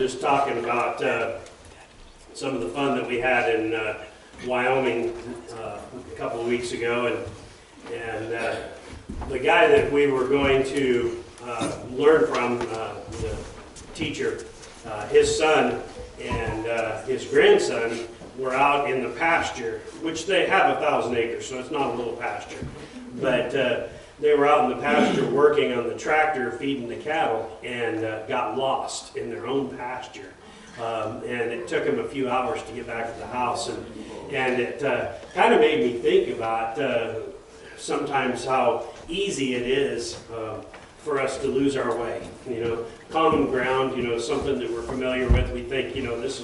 just talking about some of the fun that we had in Wyoming a couple of weeks ago, and the guy that we were going to learn from, the teacher, his son and his grandson were out in the pasture, which they have 1,000 acres, so it's not a little pasture, but they were out in the pasture working on the tractor feeding the cattle and got lost in their own pasture. And it took them a few hours to get back to the house, and it kind of made me think about sometimes how easy it is for us to lose our way. You know, common ground, you know, something that we're familiar with. We think, you know, this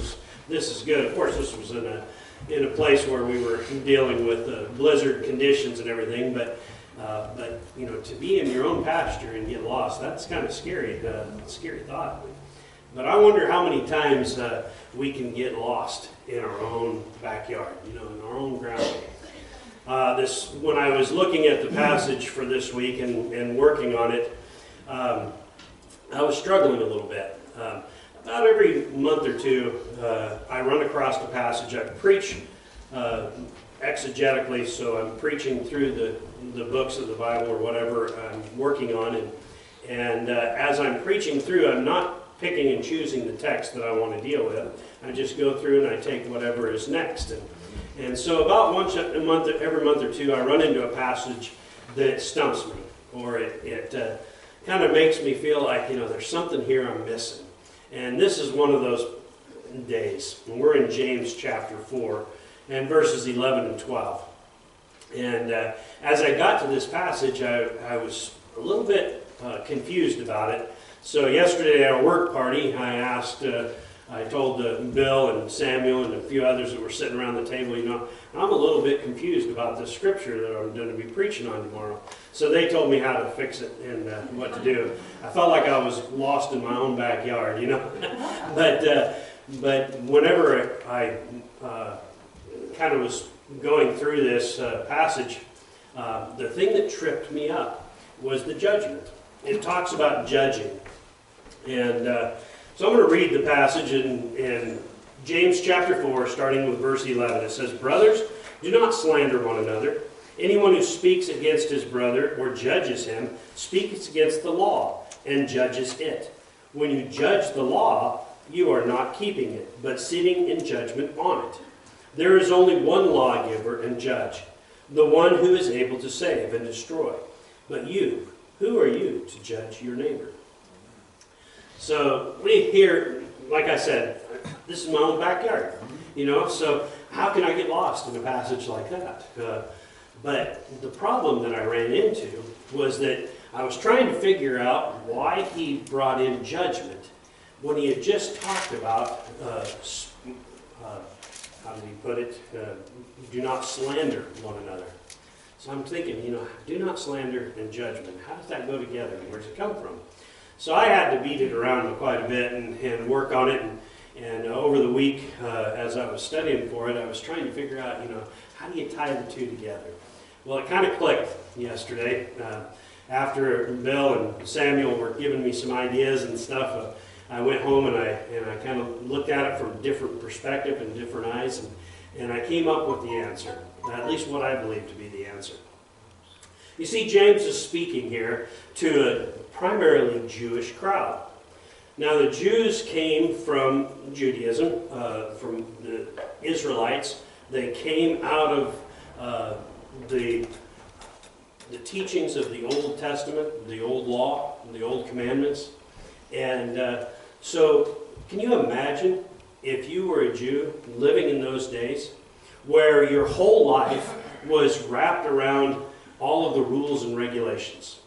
is good. Of course, this was in a place where we were dealing with blizzard conditions and everything, but you know, to be in your own pasture and get lost, that's kind of scary. Scary thought. But I wonder how many times we can get lost in our own backyard, you know, in our own ground. When I was looking at the passage for this week and working on it, I was struggling a little bit. About every month or two, I run across a passage. I preach exegetically, so I'm preaching through the books of the Bible or whatever I'm working on, and as I'm preaching through, I'm not picking and choosing the text that I want to deal with. I just go through and I take whatever is next. And so about once a month, every month or two, I run into a passage that stumps me, or it kind of makes me feel like, you know, there's something here I'm missing. And this is one of those days. And we're in James chapter 4 and verses 11 and 12. And as I got to this passage, I was a little bit confused about it. So yesterday at our work party, I told Bill and Samuel and a few others that were sitting around the table, you know, I'm a little bit confused about the scripture that I'm going to be preaching on tomorrow. So they told me how to fix it and what to do. I felt like I was lost in my own backyard, you know. But whenever I kind of was going through this passage, the thing that tripped me up was the judgment. It talks about judging. And so I'm going to read the passage in James chapter 4, starting with verse 11. It says, "Brothers, do not slander one another. Anyone who speaks against his brother or judges him speaks against the law and judges it. When you judge the law, you are not keeping it, but sitting in judgment on it. There is only one lawgiver and judge, the one who is able to save and destroy. But you, who are you to judge your neighbor?" So we hear, like I said, this is my own backyard, you know, so how can I get lost in a passage like that? But the problem that I ran into was that I was trying to figure out why he brought in judgment when he had just talked about, how did he put it, do not slander one another. So I'm thinking, you know, do not slander and judgment. How does that go together? Where does it come from? So I had to beat it around quite a bit and work on it. And over the week, as I was studying for it, I was trying to figure out, you know, how do you tie the two together? Well, it kind of clicked yesterday. After Bill and Samuel were giving me some ideas and stuff, I went home and I kind of looked at it from a different perspective and different eyes, and I came up with the answer, at least what I believe to be the answer. You see, James is speaking here to a primarily Jewish crowd. Now, the Jews came from Judaism, from the Israelites. They came out of the teachings of the Old Testament, the Old Law, the Old Commandments. And so, can you imagine if you were a Jew living in those days, where your whole life was wrapped around all of the rules and regulations?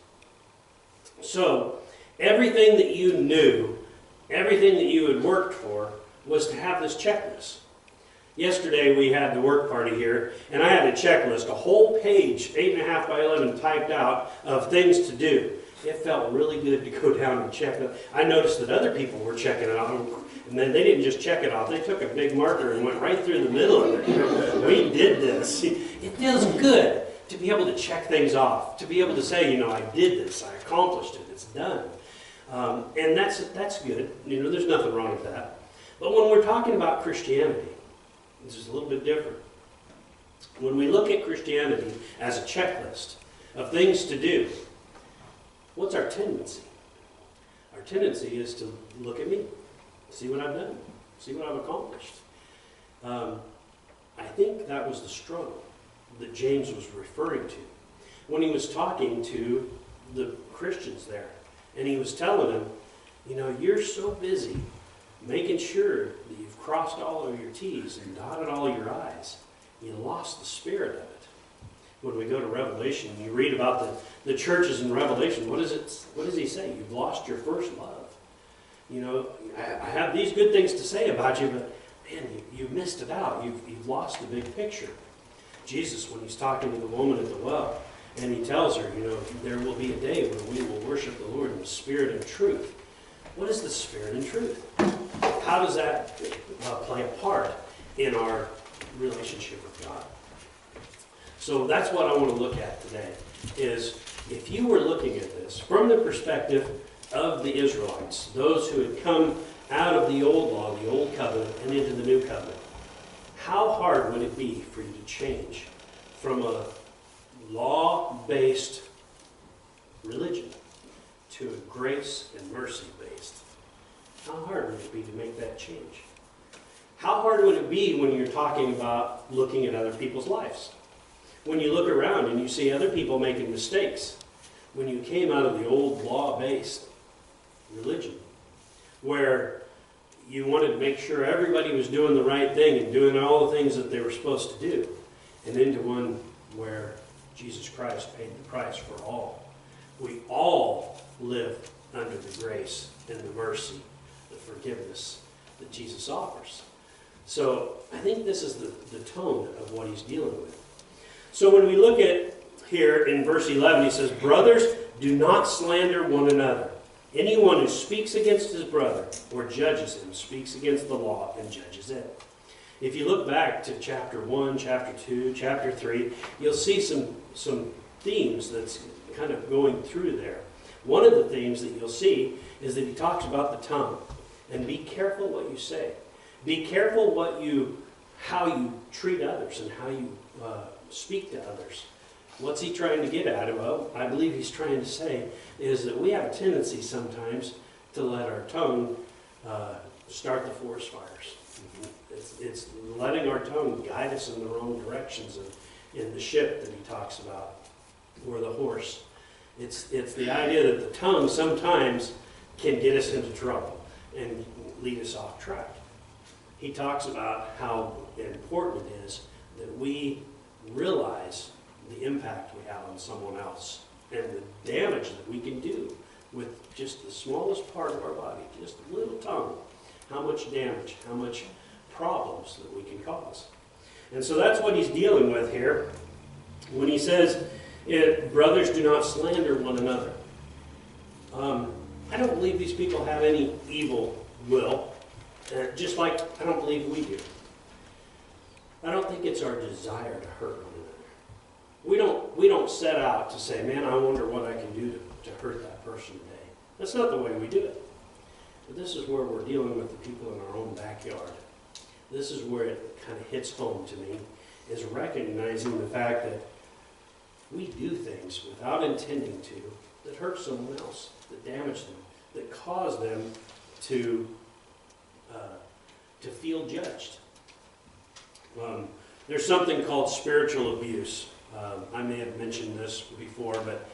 So, everything that you knew, everything that you had worked for, was to have this checklist. Yesterday we had the work party here, and I had a checklist, a whole page, 8.5 by 11 typed out, of things to do. It felt really good to go down and check it. I noticed that other people were checking it off, and then they didn't just check it off. They took a big marker and went right through the middle of it. You know, we did this. It feels good to be able to check things off, to be able to say, you know, I did this, I accomplished it, it's done. And that's good. You know, there's nothing wrong with that. But when we're talking about Christianity, this is a little bit different. When we look at Christianity as a checklist of things to do, what's our tendency? Our tendency is to look at me, see what I've done, see what I've accomplished. I think that was the struggle that James was referring to when he was talking to the Christians there. And he was telling them, you know, you're so busy making sure that you've crossed all of your T's and dotted all your I's. You lost the spirit of it. When we go to Revelation, you read about the churches in Revelation. What does he say? You've lost your first love. You know, I have these good things to say about you, but man, you missed it out. You've lost the big picture. Jesus, when he's talking to the woman at the well, and he tells her, you know, there will be a day when we will worship the Lord in spirit and truth. What is the spirit and truth? How does that play a part in our relationship with God? So that's what I want to look at today, is if you were looking at this from the perspective of the Israelites, those who had come out of the old law, the old covenant, and into the new covenant, how hard would it be for you to change from a law-based religion to a grace and mercy-based? How hard would it be to make that change? How hard would it be when you're talking about looking at other people's lives? When you look around and you see other people making mistakes, when you came out of the old law-based religion, where you wanted to make sure everybody was doing the right thing and doing all the things that they were supposed to do, and into one where Jesus Christ paid the price for all. We all live under the grace and the mercy, the forgiveness that Jesus offers. So I think this is the tone of what he's dealing with. So when we look at here in verse 11, he says, "Brothers, do not slander one another. Anyone who speaks against his brother or judges him speaks against the law and judges it." If you look back to chapter 1, chapter 2, chapter 3, you'll see some themes that's kind of going through there. One of the themes that you'll see is that he talks about the tongue. And be careful what you say. Be careful how you treat others and how you speak to others. What's he trying to get at? Well, I believe he's trying to say is that we have a tendency sometimes to let our tongue start the forest fires. It's letting our tongue guide us in the wrong directions, in the ship that he talks about, or the horse. It's the idea that the tongue sometimes can get us into trouble and lead us off track. He talks about how important it is that we realize the impact we have on someone else and the damage that we can do with just the smallest part of our body, just a little tongue. How much damage, how much problems that we can cause. And so that's what he's dealing with here when he says, brothers, do not slander one another. I don't believe these people have any evil will, just like I don't believe we do. I don't think it's our desire to hurt one another. We don't set out to say, man, I wonder what I can do to hurt that person today. That's not the way we do it. But this is where we're dealing with the people in our own backyard. This is where it kind of hits home to me, is recognizing the fact that we do things without intending to that hurt someone else, that damage them, that cause them to feel judged. There's something called spiritual abuse. I may have mentioned this before, but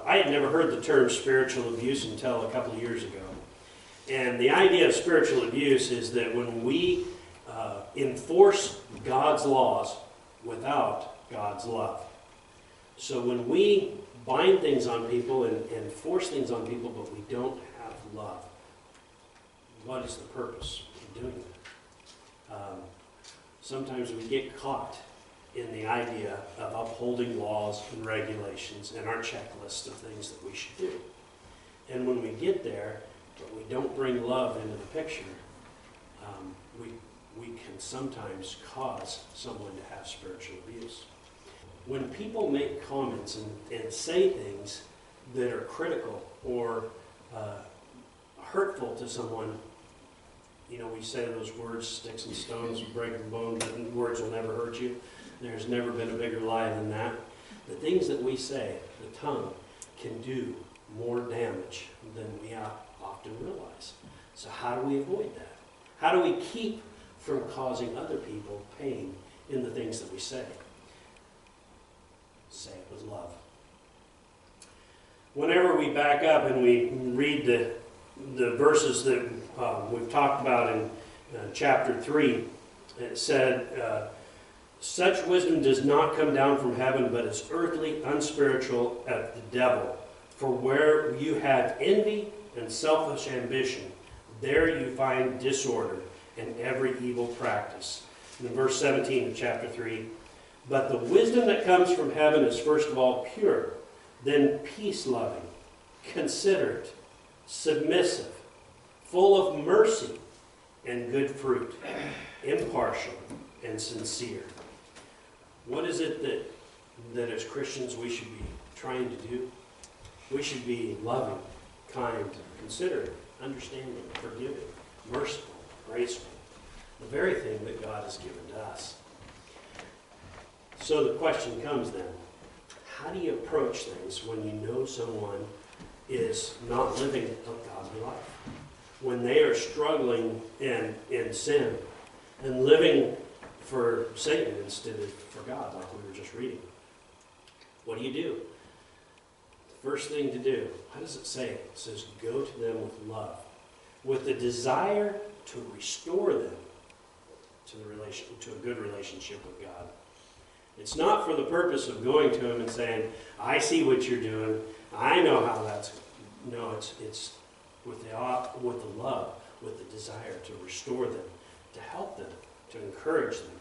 I had never heard the term spiritual abuse until a couple of years ago. And the idea of spiritual abuse is that when we enforce God's laws without God's love. So when we bind things on people and force things on people, but we don't have love, what is the purpose of doing that? Sometimes we get caught in the idea of upholding laws and regulations and our checklist of things that we should do. And when we get there, but we don't bring love into the picture, we can sometimes cause someone to have spiritual abuse. When people make comments and say things that are critical or hurtful to someone, you know, we say those words, sticks and stones will break the bone, but words will never hurt you. There's never been a bigger lie than that. The things that we say, the tongue, can do more damage than we often realize. So how do we avoid that? How do we keep from causing other people pain in the things that we say? Say it with love. Whenever we back up and we read the verses that we've talked about in chapter 3, it said, such wisdom does not come down from heaven, but is earthly, unspiritual, of the devil. For where you have envy and selfish ambition, there you find disorder and every evil practice. And in verse 17 of chapter 3, but the wisdom that comes from heaven is first of all pure, then peace-loving, considerate, submissive, full of mercy and good fruit, impartial and sincere. What is it that as Christians we should be trying to do? We should be loving, kind, considerate, understanding, forgiving, merciful, graceful. The very thing that God has given to us. So the question comes then, how do you approach things when you know someone is not living a godly life? When they are struggling in sin and living for Satan instead of for God, like we were just reading. What do you do? The first thing to do, how does it say? It says, go to them with love, with the desire to restore them to a good relationship with God. It's not for the purpose of going to him and saying, I see what you're doing, I know how that's... No, it's with the love, with the desire to restore them, to help them, to encourage them.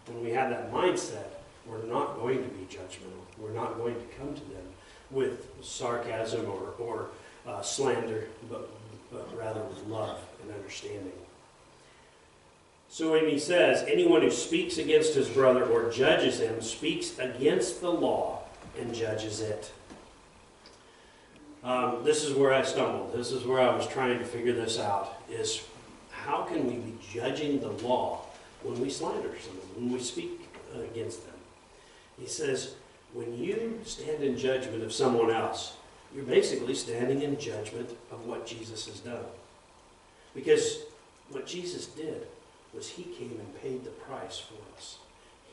When we have that mindset, we're not going to be judgmental. We're not going to come to them with sarcasm or slander, but rather with love and understanding. So when he says, anyone who speaks against his brother or judges him speaks against the law and judges it. This is where I stumbled. This is where I was trying to figure this out, is how can we be judging the law when we slander someone, when we speak against them? He says, when you stand in judgment of someone else, you're basically standing in judgment of what Jesus has done. Because what Jesus did was he came and paid the price for us.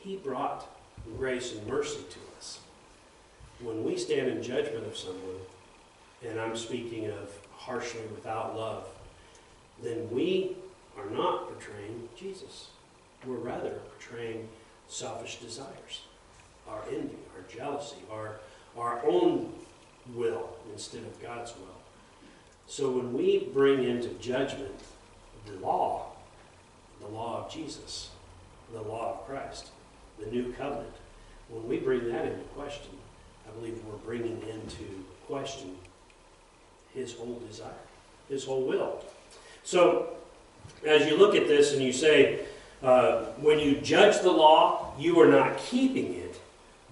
He brought grace and mercy to us. When we stand in judgment of someone, and I'm speaking of harshly without love, then we are not portraying Jesus. We're rather portraying selfish desires, our envy, our jealousy, our own will instead of God's will. So when we bring into judgment the law of Jesus, the law of Christ, the new covenant, when we bring that into question, I believe we're bringing into question his whole desire, his whole will. So as you look at this and you say, when you judge the law, you are not keeping it,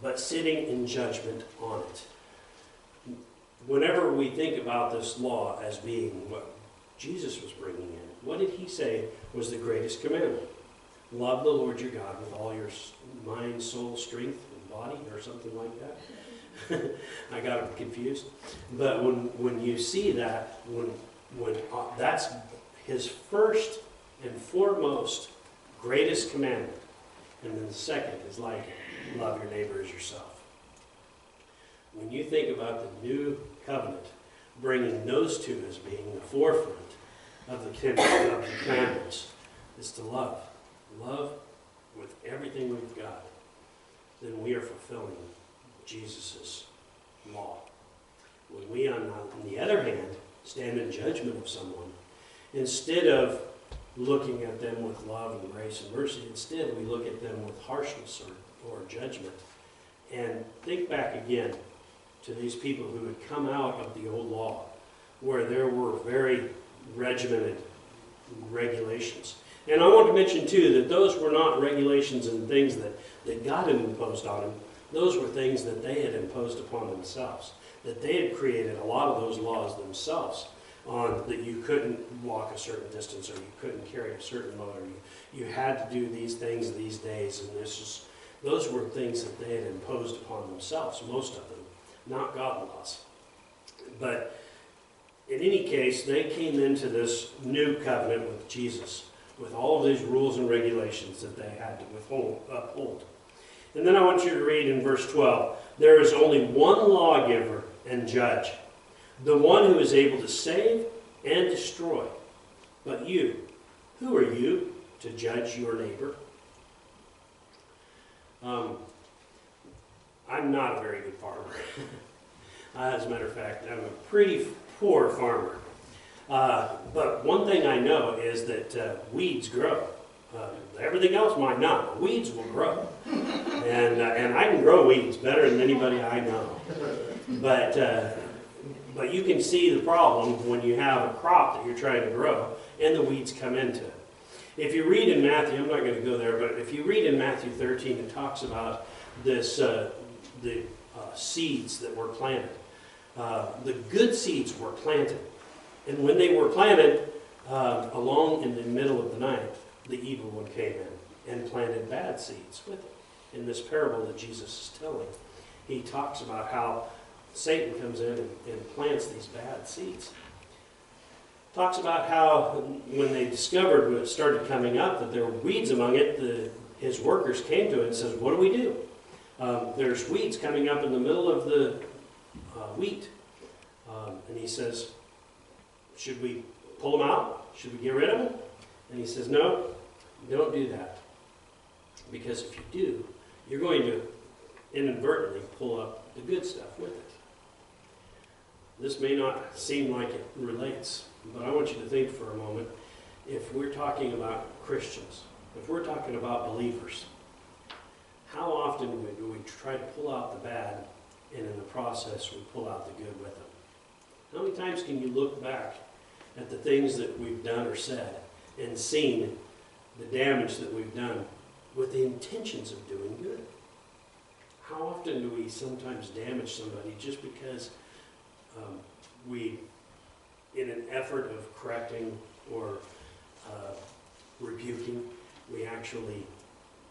but sitting in judgment on it. Whenever we think about this law as being what Jesus was bringing in, what did he say was the greatest commandment? Love the Lord your God with all your mind, soul, strength, and body, or something like that. I got him confused. But when you see that, when that's his first and foremost greatest commandment, and then the second is like it, love your neighbor as yourself. When you think about the new covenant, bringing those two as being the forefront of the commandments, is to love. Love with everything we've got. Then we are fulfilling Jesus' law. When we, on the other hand, stand in judgment of someone, instead of looking at them with love and grace and mercy, instead we look at them with harshness or judgment. And think back again to these people who had come out of the old law, where there were very regimented regulations. And I want to mention too that those were not regulations and things that God had imposed on them. Those were things that they had imposed upon themselves. that they had created a lot of those laws themselves, on that you couldn't walk a certain distance, or you couldn't carry a certain load, or you had to do these things these days, and those were things that they had imposed upon themselves, most of them, not God laws. But in any case, they came into this new covenant with Jesus, with all of these rules and regulations that they had to uphold. And then I want you to read in verse 12, there is only one lawgiver and judge, the one who is able to save and destroy. But you, who are you to judge your neighbor? I'm not a very good farmer. As a matter of fact, I'm a pretty poor farmer. But one thing I know is that weeds grow. Everything else might not. Weeds will grow. And I can grow weeds better than anybody I know. But you can see the problem when you have a crop that you're trying to grow and the weeds come into it. If you read in Matthew, I'm not going to go there, but if you read in Matthew 13, it talks about this, the seeds that were planted. The good seeds were planted. And when they were planted, along in the middle of the night, the evil one came in and planted bad seeds with it. In this parable that Jesus is telling, he talks about how Satan comes in and plants these bad seeds. Talks about how when they discovered when it started coming up that there were weeds among it, his workers came to it and says, what do we do? There's weeds coming up in the middle of the wheat. And he says, should we pull them out? Should we get rid of them? And he says, no, don't do that. Because if you do, you're going to inadvertently pull up the good stuff with it. This may not seem like it relates, but I want you to think for a moment, if we're talking about Christians, if we're talking about believers, how often do we try to pull out the bad, and in the process we pull out the good with them? How many times can you look back at the things that we've done or said and seen the damage that we've done with the intentions of doing good? How often do we sometimes damage somebody just because we, in an effort of correcting or rebuking, we actually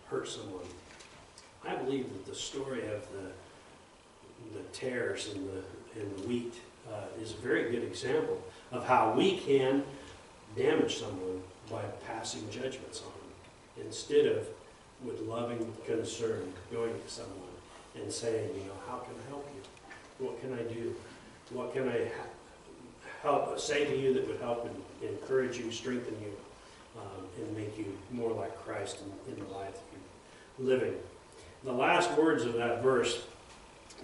hurt someone? I believe that the story of the tares and the wheat is a very good example of how we can damage someone by passing judgments on them, instead of with loving concern going to someone and saying, how can I help you? What can I do? What can I say to you that would help and encourage you, strengthen you, and make you more like Christ in the life that you're living? The last words of that verse,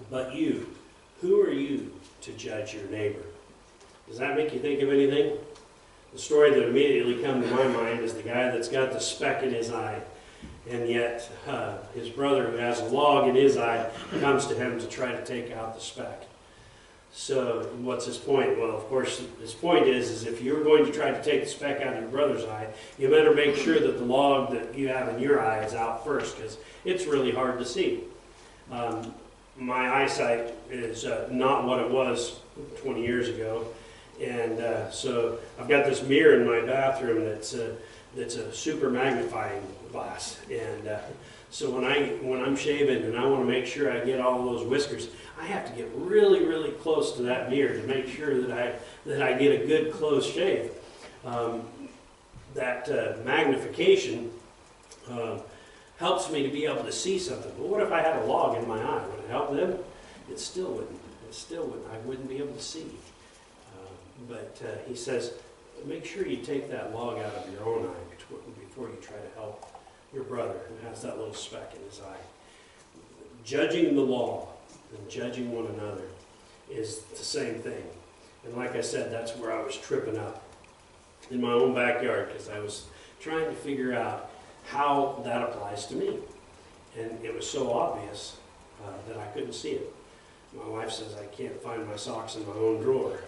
but you, who are you to judge your neighbor? Does that make you think of anything? The story that immediately comes to my mind is the guy that's got the speck in his eye, and yet his brother, who has a log in his eye, comes to him to try to take out the speck. So what's his point? Well, of course, his point is if you're going to try to take the speck out of your brother's eye, you better make sure that the log that you have in your eye is out first, because it's really hard to see. My eyesight is not what it was 20 years ago, and so I've got this mirror in my bathroom that's a super magnifying glass, and so when I'm shaving and I want to make sure I get all those whiskers, I have to get really, really close to that mirror to make sure that I get a good close shave. That magnification helps me to be able to see something. But what if I had a log in my eye? Would it help them? It still wouldn't. I wouldn't be able to see. But he says, make sure you take that log out of your own eye before you try to help your brother who has that little speck in his eye. Judging the law and judging one another is the same thing. And like I said, that's where I was tripping up in my own backyard, because I was trying to figure out how that applies to me. And it was so obvious that I couldn't see it. My wife says I can't find my socks in my own drawer.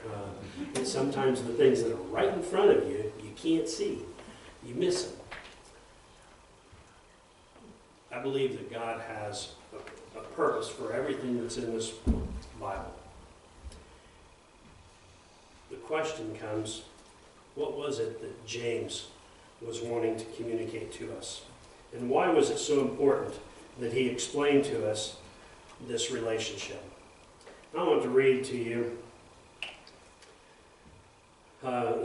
And sometimes the things that are right in front of you, you can't see. You miss them. I believe that God has a purpose for everything that's in this Bible. question comes, what was it that James was wanting to communicate to us? And why was it so important that he explained to us this relationship? I want to read to you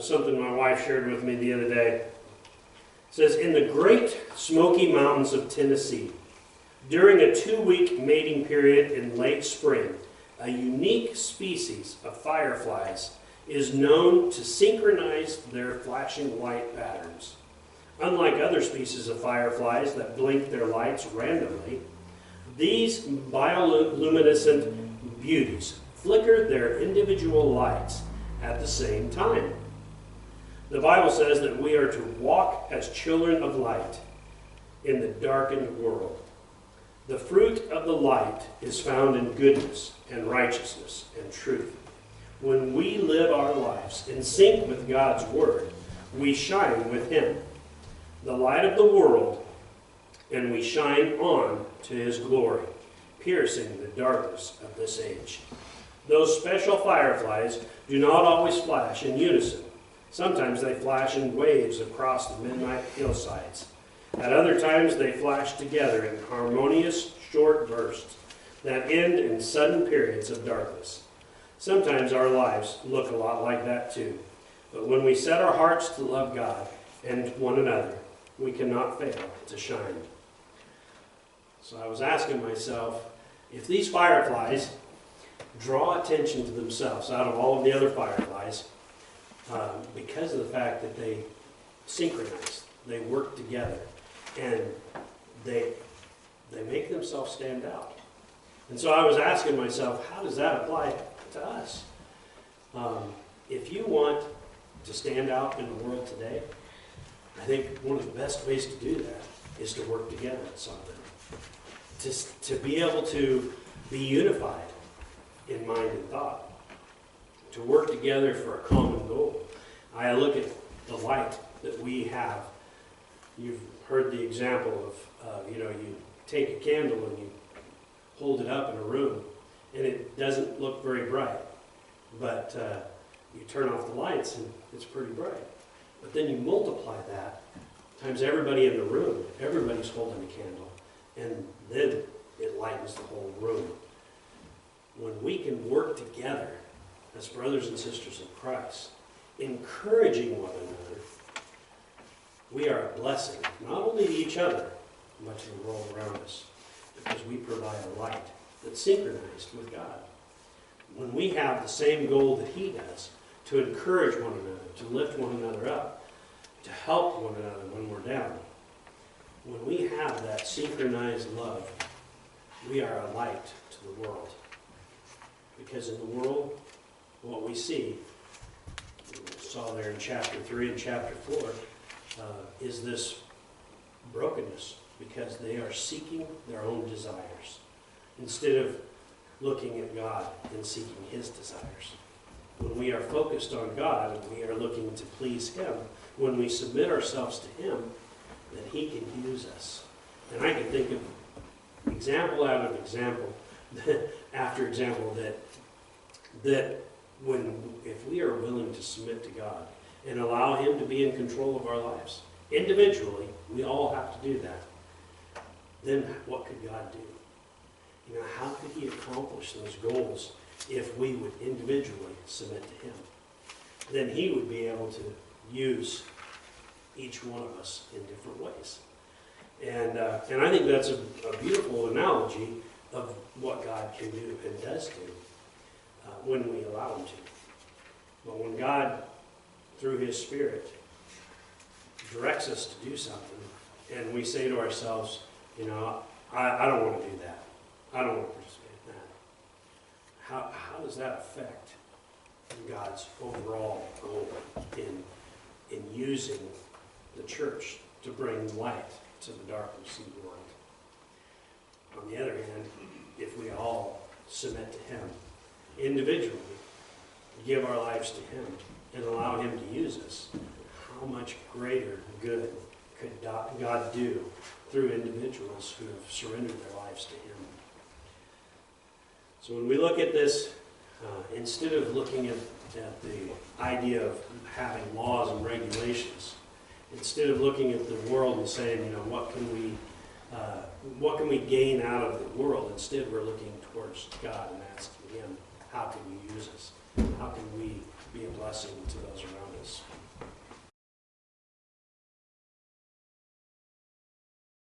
something my wife shared with me the other day. It says, in the Great Smoky Mountains of Tennessee, during a 2-week mating period in late spring, a unique species of fireflies is known to synchronize their flashing light patterns. Unlike other species of fireflies that blink their lights randomly, these bioluminescent beauties flicker their individual lights at the same time. The Bible says that we are to walk as children of light in the darkened world. The fruit of the light is found in goodness and righteousness and truth. When we live our lives in sync with God's Word, we shine with Him, the light of the world, and we shine on to His glory, piercing the darkness of this age. Those special fireflies do not always flash in unison. Sometimes they flash in waves across the midnight hillsides. At other times they flash together in harmonious short bursts that end in sudden periods of darkness. Sometimes our lives look a lot like that too. But when we set our hearts to love God and one another, we cannot fail to shine. So I was asking myself, if these fireflies draw attention to themselves out of all of the other fireflies, because of the fact that they synchronize, they work together, and they make themselves stand out. And so I was asking myself, how does that apply to us? If you want to stand out in the world today, I think one of the best ways to do that is to work together at something. To be able to be unified in mind and thought. To work together for a common goal. I look at the light that we have. You've heard the example of, you take a candle and you hold it up in a room, and it doesn't look very bright. But you turn off the lights and it's pretty bright. But then you multiply that times everybody in the room. Everybody's holding a candle. And then it lightens the whole room. When we can work together as brothers and sisters in Christ, encouraging one another, we are a blessing, not only to each other, but to the world around us, because we provide a light that's synchronized with God. When we have the same goal that He does, to encourage one another, to lift one another up, to help one another when we're down, when we have that synchronized love, we are a light to the world. Because in the world, what we see, we saw there in chapter 3 and chapter 4, is this brokenness, because they are seeking their own desires instead of looking at God and seeking His desires. When we are focused on God and we are looking to please Him, when we submit ourselves to Him, then He can use us. And I can think of example out of example after example that if we are willing to submit to God and allow Him to be in control of our lives, individually, we all have to do that, then what could God do? How could He accomplish those goals if we would individually submit to Him? Then He would be able to use each one of us in different ways. And I think that's a beautiful analogy of what God can do and does do when we allow Him to. But when God, through His Spirit, directs us to do something, and we say to ourselves, I don't want to do that. I don't want to participate in that. How does that affect God's overall goal in using the church to bring light to the darkness in the world? On the other hand, if we all submit to Him individually, give our lives to Him, and allow Him to use us, how much greater good could God do through individuals who have surrendered their lives to Him? So when we look at this Instead of looking at the idea of having laws and regulations, instead of looking at the world and saying, you know, what can we gain out of the world? Instead, we're looking towards God and asking Him, how can you use us? How can we be a blessing to those around us?